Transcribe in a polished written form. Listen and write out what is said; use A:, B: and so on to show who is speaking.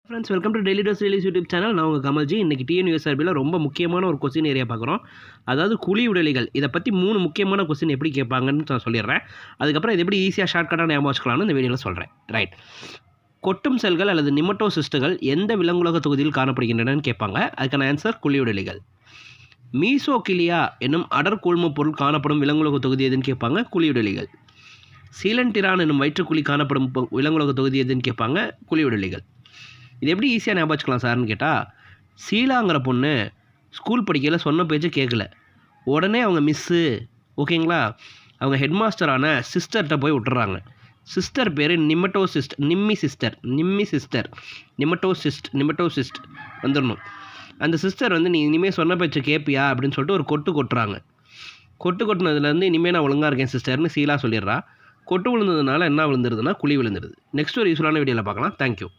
A: Friends welcome to daily dose daily YouTube channel. நான் உங்கள் கமல்ஜி. இன்றைக்கி டிஎன்யூஎஸ்ஆர்பியில் ரொம்ப முக்கியமான ஒரு கொஸ்டின் ஏரியா பார்க்குறோம். அதாவது குழி உடலிகள். இதை பற்றி 3 முக்கியமான கொஸ்டின் எப்படி கேட்பாங்கன்னு நான் சொல்லிடுறேன். அதுக்கப்புறம் இது எப்படி ஈஸியாக ஷார்ட்கட்டாக ஞாபகம் வச்சுக்கலாம்னு இந்த வீடியோவில் சொல்கிறேன். ரைட். கொட்டும் செல்கள் அல்லது நிமட்டோசிஸ்ட்டுகள் எந்த விலங்குலக தொகுதியில் காணப்படுகின்றனன்னு கேட்பாங்க. அதுக்கான ஆன்சர் குழி உடலிகள். மீசோகிலியா என்னும் அடர் கூழ்ம பொருள் காணப்படும் விலங்குலக தொகுதி எதுன்னு கேட்பாங்க. குழி உடலிகள். சீலன்டிரான் என்னும் வயிற்றுக்குழி காணப்படும் விலங்குலக தொகுதி எதுன்னு கேட்பாங்க. குழி உடலிகள். இது எப்படி ஈஸியாக ஞாபகம் வச்சுக்கலாம் சார்னு கேட்டால், சீலாங்கிற பொண்ணு ஸ்கூல் படிக்கையில் சொன்ன பேச்சு கேட்கல. உடனே அவங்க மிஸ்ஸு ஓகேங்களா, அவங்க ஹெட் மாஸ்டரான சிஸ்டர்கிட்ட போய் விட்டுறாங்க. சிஸ்டர் பேர் நிமட்டோசிஸ்ட் வந்துடணும். அந்த சிஸ்டர் வந்து நீ இனிமேல் சொன்ன பேச்சு கேட்பியா அப்படின்னு சொல்லிட்டு ஒரு கொட்டுறாங்க. கொட்டினதுலேருந்து இனிமேல் நான் ஒழுங்காக இருக்கேன் சிஸ்டர்னு சீலா சொல்லிடுறா. கொட்டு விழுந்ததுனால என்ன விழுந்துருதுன்னா குழி விழுந்துருது. நெக்ஸ்ட் ஒரு யூஸ்ஃபுல்லான வீடியோவில் பார்க்கலாம். தேங்க்யூ.